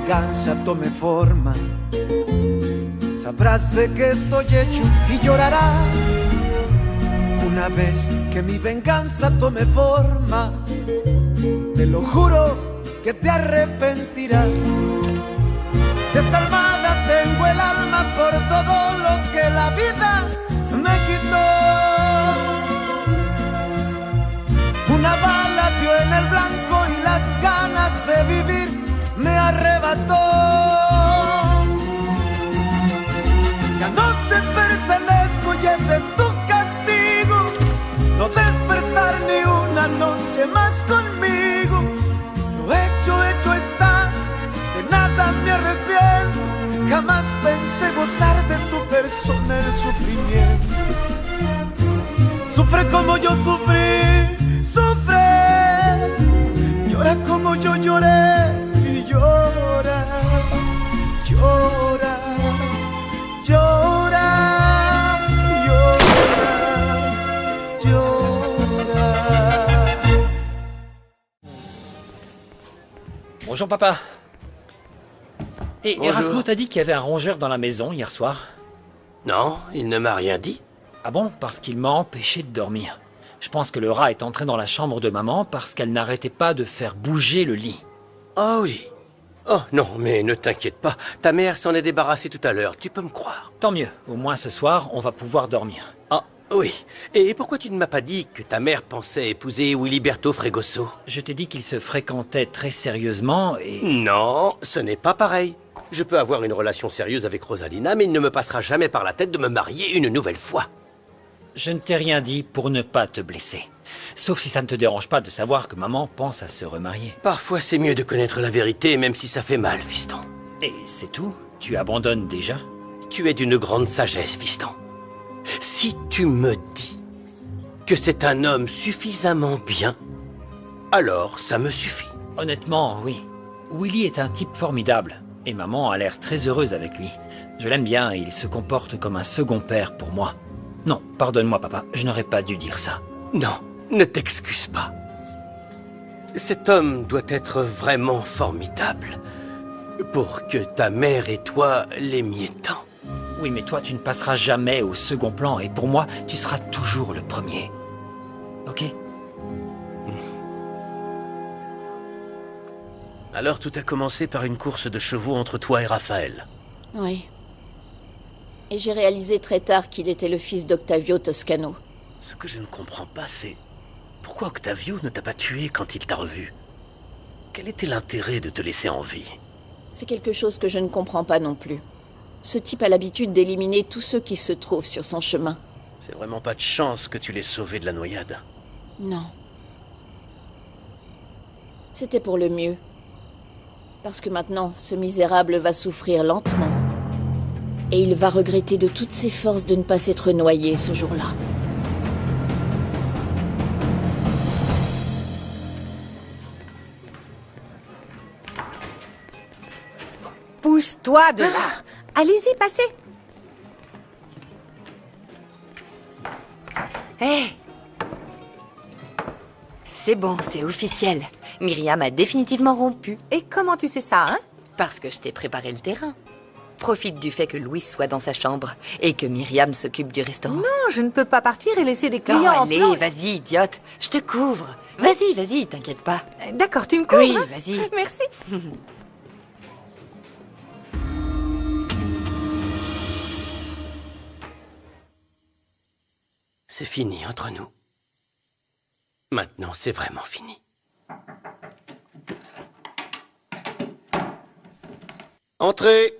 venganza tome forma, sabrás de qué estoy hecho y llorarás. Una vez que mi venganza tome forma, te lo juro que te arrepentirás. Desalmada tengo el alma por todo lo que la vida me quitó. Una bala dio en el blanco y las ganas de vivir me arrebató. Ya no te pertenezco y ese es tu castigo, no despertar ni una noche más conmigo. Lo hecho está, de nada me arrepiento. Jamás pensé gozar de tu persona el sufrimiento. Sufre como yo sufrí, sufre. Llora como yo lloré y llora, llora, llora, llora, llora. Bonjour papa. Et Bonjour. Erasmo t'a dit qu'il y avait un rongeur dans la maison hier soir? Non, il ne m'a rien dit. Ah bon? Parce qu'il m'a empêché de dormir. Je pense que le rat est entré dans la chambre de maman parce qu'elle n'arrêtait pas de faire bouger le lit. Oh oui. Oh non, mais ne t'inquiète pas. Ta mère s'en est débarrassée tout à l'heure, tu peux me croire. Tant mieux, au moins ce soir, on va pouvoir dormir. Ah oui. Et pourquoi tu ne m'as pas dit que ta mère pensait épouser Wiliberto Fregoso? Je t'ai dit qu'ils se fréquentaient très sérieusement et... Non, ce n'est pas pareil. Je peux avoir une relation sérieuse avec Rosalina, mais il ne me passera jamais par la tête de me marier une nouvelle fois. Je ne t'ai rien dit pour ne pas te blesser. Sauf si ça ne te dérange pas de savoir que maman pense à se remarier. Parfois, c'est mieux de connaître la vérité, même si ça fait mal, fiston. Et c'est tout? Tu abandonnes déjà? Tu es d'une grande sagesse, fiston. Si tu me dis que c'est un homme suffisamment bien, alors ça me suffit. Honnêtement, oui. Willy est un type formidable. Et maman a l'air très heureuse avec lui. Je l'aime bien et il se comporte comme un second père pour moi. Non, pardonne-moi papa, je n'aurais pas dû dire ça. Non, ne t'excuse pas. Cet homme doit être vraiment formidable pour que ta mère et toi l'aimiez tant. Oui, mais toi tu ne passeras jamais au second plan et pour moi, tu seras toujours le premier. Ok? Alors tout a commencé par une course de chevaux entre toi et Raphaël. Oui. Et j'ai réalisé très tard qu'il était le fils d'Octavio Toscano. Ce que je ne comprends pas, c'est... Pourquoi Octavio ne t'a pas tué quand il t'a revu? Quel était l'intérêt de te laisser en vie? C'est quelque chose que je ne comprends pas non plus. Ce type a l'habitude d'éliminer tous ceux qui se trouvent sur son chemin. C'est vraiment pas de chance que tu l'aies sauvé de la noyade. Non. C'était pour le mieux. Parce que maintenant, ce misérable va souffrir lentement. Et il va regretter de toutes ses forces de ne pas s'être noyé ce jour-là. Pousse-toi de là. Allez-y, passez. Hé C'est bon, c'est officiel. Myriam a définitivement rompu. Et comment tu sais ça, hein? Parce que je t'ai préparé le terrain. Profite du fait que Louis soit dans sa chambre et que Myriam s'occupe du restaurant. Non, je ne peux pas partir et laisser des clients Oh, en allez, plan. vas-y, idiote. Je te couvre. Vas-y, vas-y, t'inquiète pas. D'accord, tu me couvres, Oui, hein? vas-y. Merci. C'est fini entre nous. Maintenant, c'est vraiment fini. Entrez.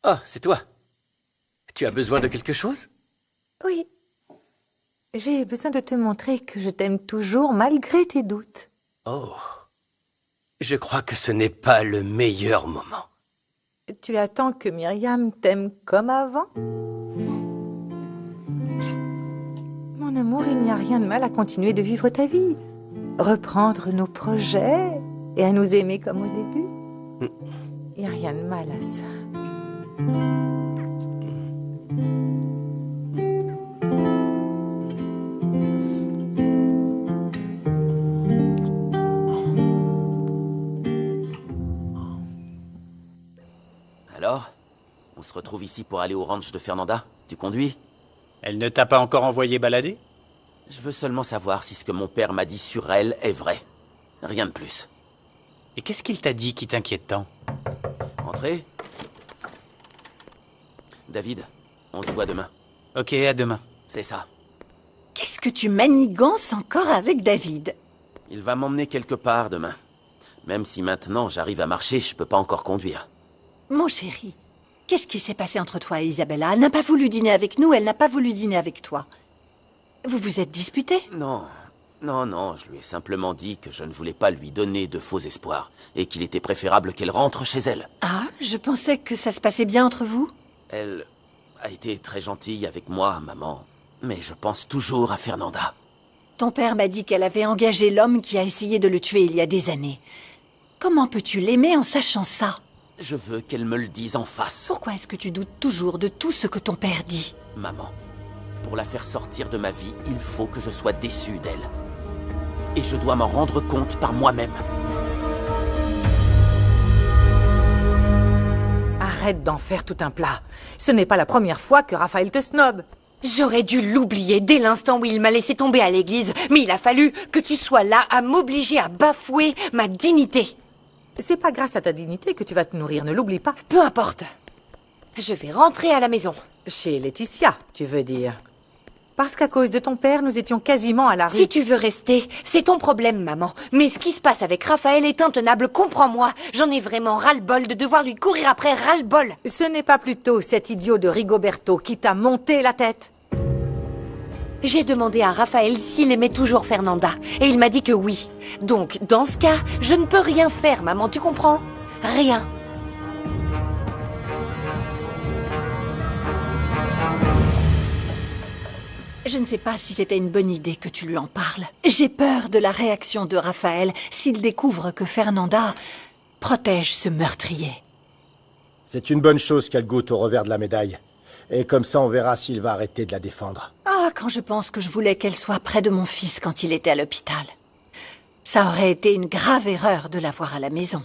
Ah, c'est toi. Tu as besoin de quelque chose? Oui. J'ai besoin de te montrer que je t'aime toujours malgré tes doutes. Oh. Je crois que ce n'est pas le meilleur moment. Tu attends que Myriam t'aime comme avant? Mon amour, il n'y a rien de mal à continuer de vivre ta vie. Reprendre nos projets et à nous aimer comme au début. Il n'y a rien de mal à ça. retrouves ici pour aller au ranch de Fernanda? Tu conduis? Elle ne t'a pas encore envoyé balader? Je veux seulement savoir si ce que mon père m'a dit sur elle est vrai. Rien de plus. Et qu'est-ce qu'il t'a dit qui t'inquiète tant? Entrez. David, on se voit demain. Ok, à demain. C'est ça. Qu'est-ce que tu manigances encore avec David? Il va m'emmener quelque part demain. Même si maintenant j'arrive à marcher, je peux pas encore conduire. Mon chéri, qu'est-ce qui s'est passé entre toi et Isabella? Elle n'a pas voulu dîner avec nous, elle n'a pas voulu dîner avec toi. Vous vous êtes disputés? Non, je lui ai simplement dit que je ne voulais pas lui donner de faux espoirs et qu'il était préférable qu'elle rentre chez elle. Ah, je pensais que ça se passait bien entre vous. Elle a été très gentille avec moi, maman, mais je pense toujours à Fernanda. Ton père m'a dit qu'elle avait engagé l'homme qui a essayé de le tuer il y a des années. Comment peux-tu l'aimer en sachant ça? Je veux qu'elle me le dise en face. Pourquoi est-ce que tu doutes toujours de tout ce que ton père dit? Maman, pour la faire sortir de ma vie, il faut que je sois déçu d'elle. Et je dois m'en rendre compte par moi-même. Arrête d'en faire tout un plat. Ce n'est pas la première fois que Raphaël te snobe. J'aurais dû l'oublier dès l'instant où il m'a laissé tomber à l'église, mais il a fallu que tu sois là à m'obliger à bafouer ma dignité. C'est pas grâce à ta dignité que tu vas te nourrir, ne l'oublie pas. Peu importe. Je vais rentrer à la maison. Chez Laetitia, tu veux dire. Parce qu'à cause de ton père, nous étions quasiment à la rue. Si tu veux rester, c'est ton problème, maman. Mais ce qui se passe avec Raphaël est intenable, comprends-moi. J'en ai vraiment ras-le-bol de devoir lui courir après, ras-le-bol. Ce n'est pas plutôt cet idiot de Rigoberto qui t'a monté la tête? J'ai demandé à Raphaël s'il aimait toujours Fernanda, et il m'a dit que oui. Donc, dans ce cas, je ne peux rien faire, maman, tu comprends? Rien. Je ne sais pas si c'était une bonne idée que tu lui en parles. J'ai peur de la réaction de Raphaël s'il découvre que Fernanda protège ce meurtrier. C'est une bonne chose qu'elle goûte au revers de la médaille. Et comme ça, on verra s'il va arrêter de la défendre. Ah, quand je pense que je voulais qu'elle soit près de mon fils quand il était à l'hôpital. Ça aurait été une grave erreur de l'avoir à la maison.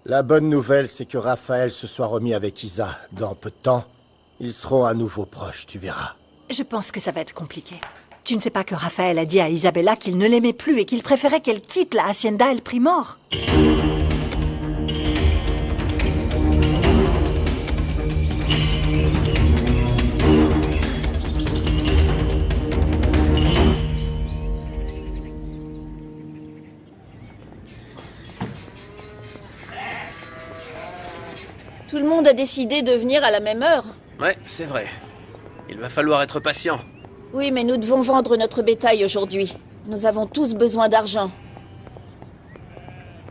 La bonne nouvelle, c'est que Raphaël se soit remis avec Isa. Dans peu de temps, ils seront à nouveau proches, tu verras. Je pense que ça va être compliqué. Tu ne sais pas que Raphaël a dit à Isabella qu'il ne l'aimait plus et qu'il préférait qu'elle quitte la Hacienda El Primor. Tout le monde a décidé de venir à la même heure. Ouais, c'est vrai. Il va falloir être patient. Oui, mais nous devons vendre notre bétail aujourd'hui. Nous avons tous besoin d'argent.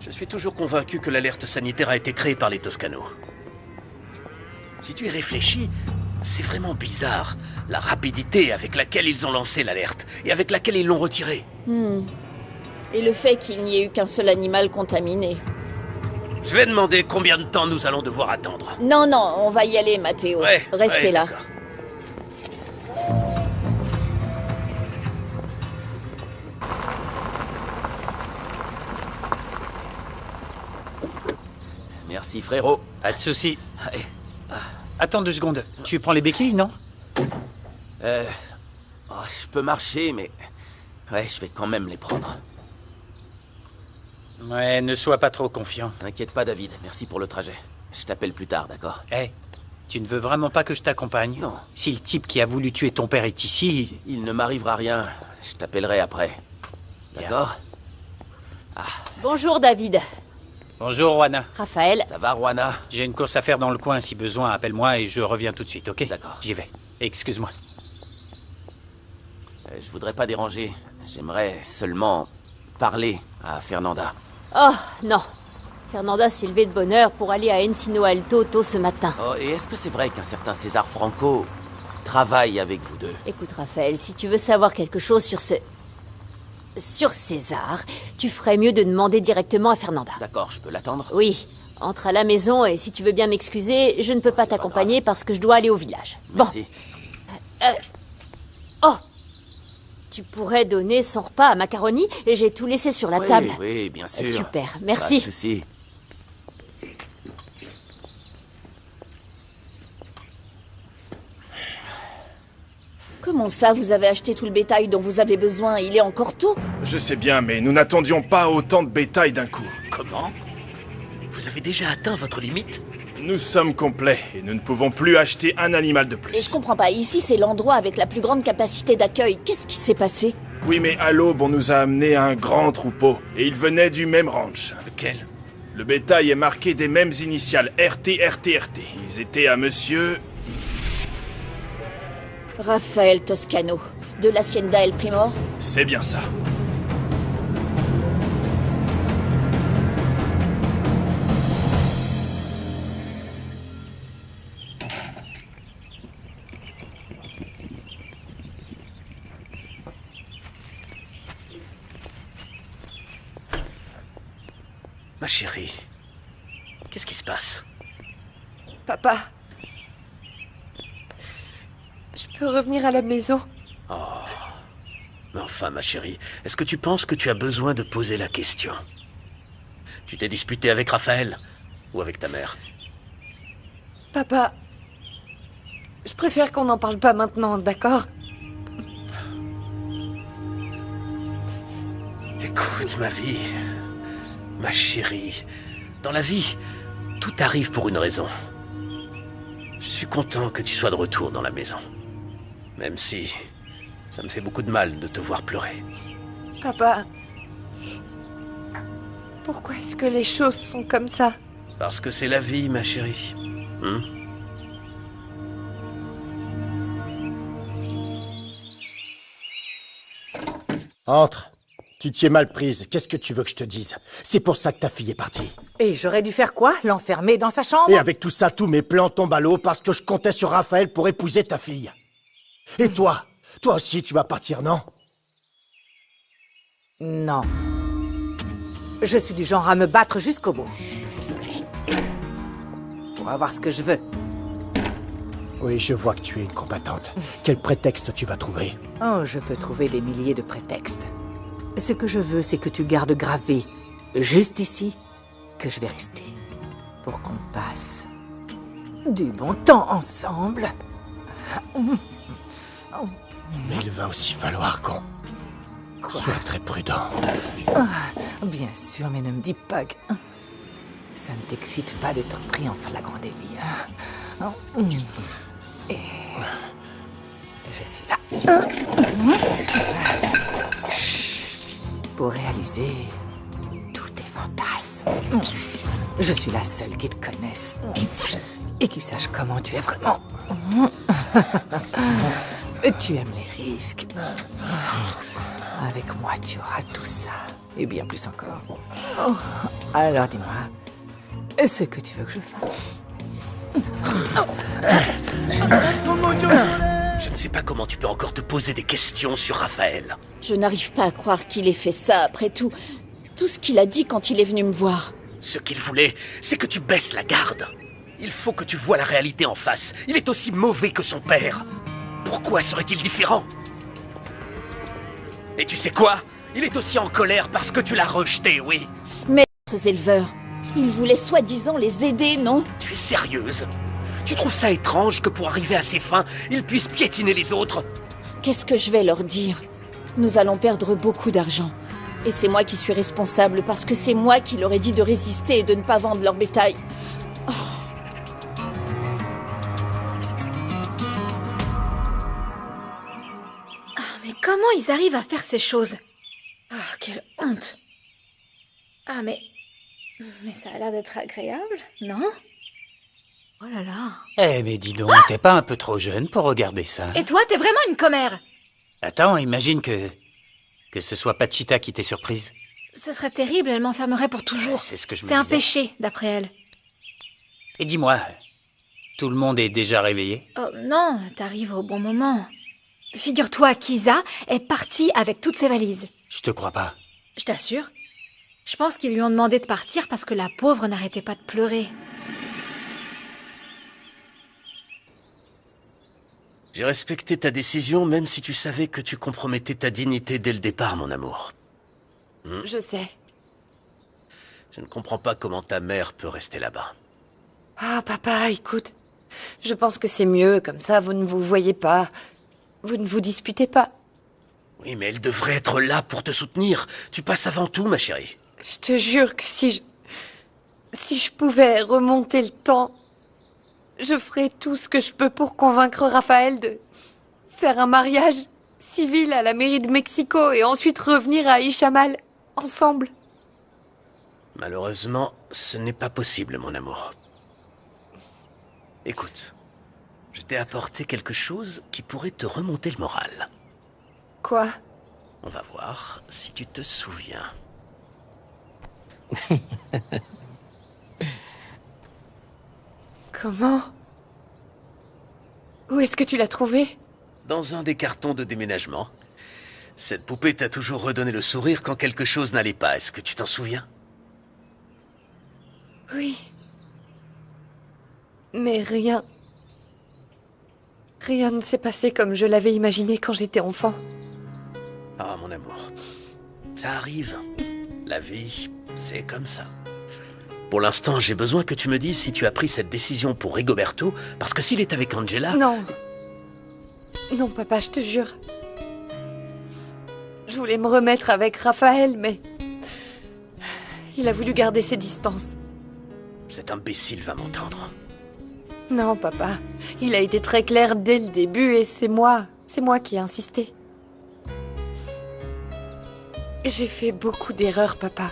Je suis toujours convaincu que l'alerte sanitaire a été créée par les Toscanos. Si tu y réfléchis, c'est vraiment bizarre. La rapidité avec laquelle ils ont lancé l'alerte et avec laquelle ils l'ont retirée. Et le fait qu'il n'y ait eu qu'un seul animal contaminé. Je vais demander combien de temps nous allons devoir attendre. Non, on va y aller, Matteo. Restez là. D'accord. Merci, frérot. Pas de souci. Allez. Attends 2 secondes. Tu prends les béquilles, non? Je peux marcher, mais... Ouais, je vais quand même les prendre. Ouais, ne sois pas trop confiant. T'inquiète pas, David. Merci pour le trajet. Je t'appelle plus tard, d'accord? Tu ne veux vraiment pas que je t'accompagne? Non. Si le type qui a voulu tuer ton père est ici... Il ne m'arrivera rien. Je t'appellerai après. D'accord? Bonjour, David. Bonjour, Juana. Raphaël. Ça va, Juana? J'ai une course à faire dans le coin. Si besoin, appelle-moi et je reviens tout de suite, ok? D'accord. J'y vais. Excuse-moi. Je voudrais pas déranger. J'aimerais seulement parler à Fernanda. Oh, non. Fernanda s'est levée de bonne heure pour aller à Encino Alto tôt ce matin. Oh, et est-ce que c'est vrai qu'un certain César Franco travaille avec vous deux? Écoute, Raphaël, si tu veux savoir quelque chose sur César, tu ferais mieux de demander directement à Fernanda. D'accord, je peux l'attendre? Oui. Entre à la maison et si tu veux bien m'excuser, je ne peux pas t'accompagner parce que je dois aller au village. Merci. Oh! Tu pourrais donner son repas à Macaroni et j'ai tout laissé sur la table. Oui, bien sûr. Super, merci. Pas de souci. Comment ça, vous avez acheté tout le bétail dont vous avez besoin? Il est encore tôt. Je sais bien, mais nous n'attendions pas autant de bétail d'un coup. Comment? Vous avez déjà atteint votre limite? Nous sommes complets et nous ne pouvons plus acheter un animal de plus. Et je comprends pas, ici c'est l'endroit avec la plus grande capacité d'accueil. Qu'est-ce qui s'est passé? Oui, mais à l'aube, on nous a amené un grand troupeau et il venait du même ranch. Lequel? Le bétail est marqué des mêmes initiales, RT. Ils étaient à monsieur... Raphaël Toscano, de l'Hacienda El Primor. C'est bien ça. Ma chérie, qu'est-ce qui se passe? Papa, je peux revenir à la maison? Oh. Mais enfin, ma chérie, est-ce que tu penses que tu as besoin de poser la question? Tu t'es disputé avec Raphaël ou avec ta mère? Papa, je préfère qu'on n'en parle pas maintenant, d'accord? Écoute, ma vie, ma chérie, dans la vie, tout arrive pour une raison. Je suis content que tu sois de retour dans la maison. Même si ça me fait beaucoup de mal de te voir pleurer. Papa, pourquoi est-ce que les choses sont comme ça? Parce que c'est la vie, ma chérie. Entre. Tu t'y es mal prise. Qu'est-ce que tu veux que je te dise? C'est pour ça que ta fille est partie. Et j'aurais dû faire quoi? L'enfermer dans sa chambre? Et avec tout ça, tous mes plans tombent à l'eau parce que je comptais sur Raphaël pour épouser ta fille. Et toi? Toi aussi, tu vas partir, non? Non. Je suis du genre à me battre jusqu'au bout. Pour avoir ce que je veux. Oui, je vois que tu es une combattante. Quel prétexte tu vas trouver? Oh, je peux trouver des milliers de prétextes. Ce que je veux, c'est que tu gardes gravé, juste ici, que je vais rester. Pour qu'on passe du bon temps ensemble. Mais il va aussi falloir qu'on soit très prudent. Bien sûr, mais ne me dis pas que... Ça ne t'excite pas d'être pris en flagrant délit. Et... je suis là. Pour réaliser tous tes fantasmes. Je suis la seule qui te connaisse et qui sache comment tu es vraiment. Tu aimes les risques. Avec moi, tu auras tout ça et bien plus encore. Alors dis-moi, ce que tu veux que je fasse. Je ne sais pas comment tu peux encore te poser des questions sur Raphaël. Je n'arrive pas à croire qu'il ait fait ça après tout. Tout ce qu'il a dit quand il est venu me voir. Ce qu'il voulait, c'est que tu baisses la garde. Il faut que tu vois la réalité en face. Il est aussi mauvais que son père. Pourquoi serait-il différent? Et tu sais quoi? Il est aussi en colère parce que tu l'as rejeté, oui. Maîtres éleveurs, il voulait soi-disant les aider, non? Tu es sérieuse? Tu trouves ça étrange que pour arriver à ses fins, il puisse piétiner les autres? Qu'est-ce que je vais leur dire? Nous allons perdre beaucoup d'argent. Et c'est moi qui suis responsable parce que c'est moi qui leur ai dit de résister et de ne pas vendre leur bétail. Oh. Ah, mais comment ils arrivent à faire ces choses? Ah, quelle honte! Ah, mais ça a l'air d'être agréable, non? Oh là là. Eh, mais dis donc, t'es pas un peu trop jeune pour regarder ça? Et toi, t'es vraiment une commère! Attends, imagine que ce soit Pachita qui t'ait surprise. Ce serait terrible, elle m'enfermerait pour toujours. C'est ce que je me disais. disais. C'est un péché, d'après elle. Et dis-moi, tout le monde est déjà réveillé? Oh non, t'arrives au bon moment. Figure-toi qu'Isa est partie avec toutes ses valises. Je te crois pas. Je t'assure. Je pense qu'ils lui ont demandé de partir parce que la pauvre n'arrêtait pas de pleurer. J'ai respecté ta décision, même si tu savais que tu compromettais ta dignité dès le départ, mon amour. Je sais. Je ne comprends pas comment ta mère peut rester là-bas. Ah, papa, écoute. Je pense que c'est mieux, comme ça vous ne vous voyez pas. Vous ne vous disputez pas. Oui, mais elle devrait être là pour te soutenir. Tu passes avant tout, ma chérie. Je te jure que si je pouvais remonter le temps, je ferais tout ce que je peux pour convaincre Raphaël de faire un mariage civil à la mairie de Mexico et ensuite revenir à Ishamal ensemble. Malheureusement, ce n'est pas possible, mon amour. Écoute, je t'ai apporté quelque chose qui pourrait te remonter le moral. Quoi? On va voir si tu te souviens. Comment? Où est-ce que tu l'as trouvé? Dans un des cartons de déménagement. Cette poupée t'a toujours redonné le sourire quand quelque chose n'allait pas. Est-ce que tu t'en souviens? Oui. Mais rien ne s'est passé comme je l'avais imaginé quand j'étais enfant. Ah, mon amour. Ça arrive. La vie, c'est comme ça. Pour l'instant, j'ai besoin que tu me dises si tu as pris cette décision pour Rigoberto, parce que s'il est avec Angela... Non. Non, papa, je te jure. Je voulais me remettre avec Raphaël, mais... il a voulu garder ses distances. Cet imbécile va m'entendre. Non, papa. Il a été très clair dès le début et c'est moi qui ai insisté. J'ai fait beaucoup d'erreurs, papa.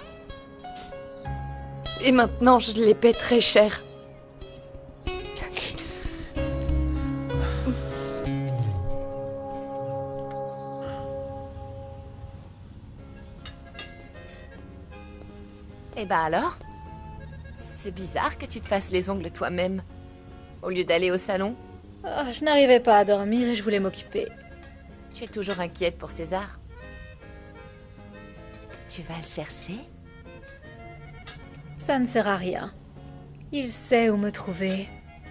Et maintenant, je les paie très cher. Eh ben alors? C'est bizarre que tu te fasses les ongles toi-même, au lieu d'aller au salon. Oh, je n'arrivais pas à dormir et je voulais m'occuper. Tu es toujours inquiète pour César? Tu vas le chercher? Ça ne sert à rien. Il sait où me trouver.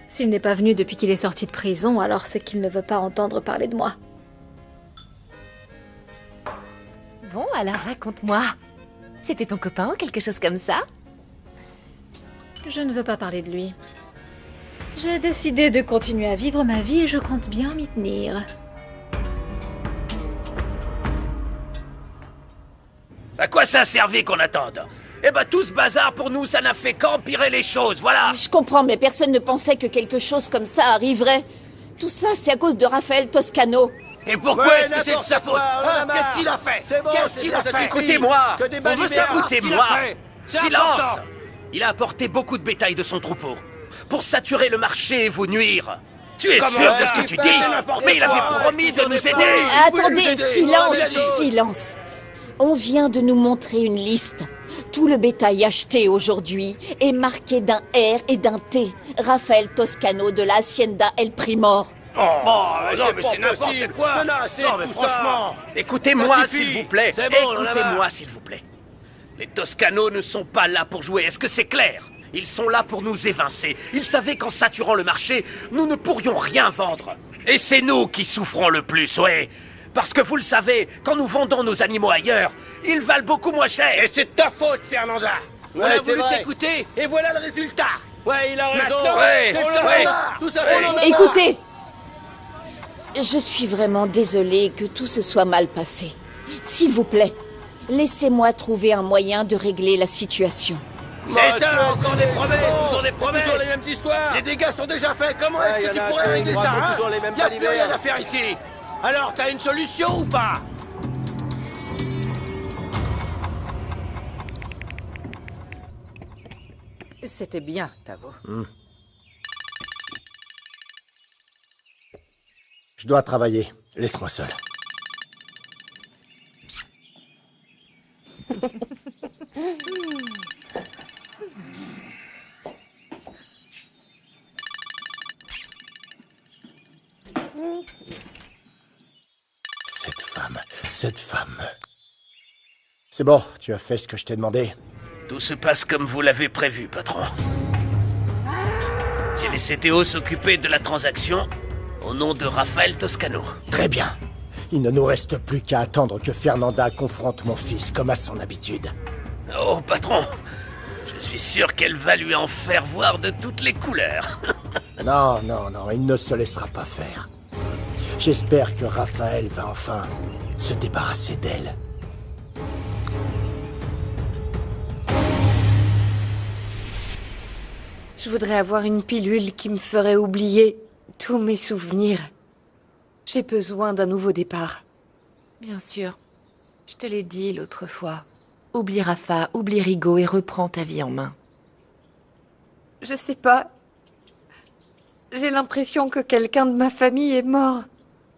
S'il n'est pas venu depuis qu'il est sorti de prison, alors c'est qu'il ne veut pas entendre parler de moi. Bon, alors raconte-moi. C'était ton copain ou quelque chose comme ça? Je ne veux pas parler de lui. J'ai décidé de continuer à vivre ma vie et je compte bien m'y tenir. À quoi ça a servi qu'on attende? Eh ben tout ce bazar pour nous, ça n'a fait qu'empirer les choses, voilà. Je comprends, mais personne ne pensait que quelque chose comme ça arriverait. Tout ça, c'est à cause de Raphaël Toscano. Et pourquoi est-ce que c'est de sa faute? Qu'est-ce qu'il a fait? Qu'est-ce qu'il a fait? Écoutez-moi. On veut écoutez-moi. Silence. Il a apporté beaucoup de bétail de son troupeau pour saturer le marché et vous nuire. Tu es sûr de ce que tu dis? Mais il avait promis de nous aider. Attendez, silence. On vient de nous montrer une liste. Tout le bétail acheté aujourd'hui est marqué d'un R et d'un T. Raphaël Toscano de la Hacienda El Primor. Non, mais c'est n'importe quoi. Non, mais franchement, écoutez-moi s'il vous plaît. Écoutez-moi s'il vous plaît. Les Toscano ne sont pas là pour jouer, est-ce que c'est clair? Ils sont là pour nous évincer. Ils savaient qu'en saturant le marché, nous ne pourrions rien vendre. Et c'est nous qui souffrons le plus, ouais. Parce que vous le savez, quand nous vendons nos animaux ailleurs, ils valent beaucoup moins cher. Et c'est ta faute, Fernanda. On a voulu t'écouter, et voilà le résultat. Ouais, il a raison. Écoutez, je suis vraiment désolée que tout se soit mal passé. S'il vous plaît, laissez-moi trouver un moyen de régler la situation. C'est ça, encore des promesses, toujours des promesses. Toujours les mêmes histoires. Les dégâts sont déjà faits, comment est-ce que tu pourrais régler ça, hein? Il n'y a plus rien à faire ici. Alors, t'as une solution ou pas? C'était bien, Tavo. Je dois travailler. Laisse-moi seul. Cette femme. C'est bon, tu as fait ce que je t'ai demandé. Tout se passe comme vous l'avez prévu, patron. J'ai laissé Théo s'occuper de la transaction au nom de Raphaël Toscano. Très bien. Il ne nous reste plus qu'à attendre que Fernanda confronte mon fils comme à son habitude. Oh, patron, je suis sûr qu'elle va lui en faire voir de toutes les couleurs. Non, il ne se laissera pas faire. J'espère que Raphaël va enfin se débarrasser d'elle. Je voudrais avoir une pilule qui me ferait oublier tous mes souvenirs. J'ai besoin d'un nouveau départ. Bien sûr. Je te l'ai dit l'autre fois. Oublie Rafa, oublie Rigaud et reprends ta vie en main. Je sais pas. J'ai l'impression que quelqu'un de ma famille est mort.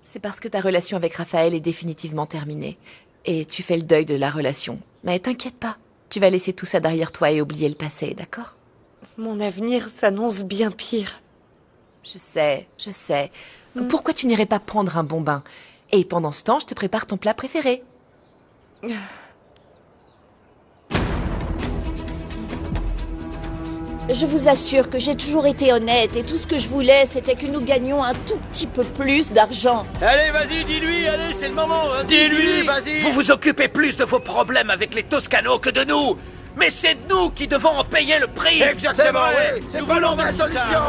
C'est parce que ta relation avec Raphaël est définitivement terminée. Et tu fais le deuil de la relation. Mais t'inquiète pas. Tu vas laisser tout ça derrière toi et oublier le passé, d'accord ? Mon avenir s'annonce bien pire. Je sais. Pourquoi tu n'irais pas prendre un bon bain ? Et pendant ce temps, je te prépare ton plat préféré. Je vous assure que j'ai toujours été honnête et tout ce que je voulais, c'était que nous gagnions un tout petit peu plus d'argent. Allez, vas-y, dis-lui, allez, c'est le moment. Hein, dis-lui, vas-y. Vous vous occupez plus de vos problèmes avec les Toscanos que de nous. Mais c'est nous qui devons en payer le prix. Exactement, oui. Nous voulons la solution.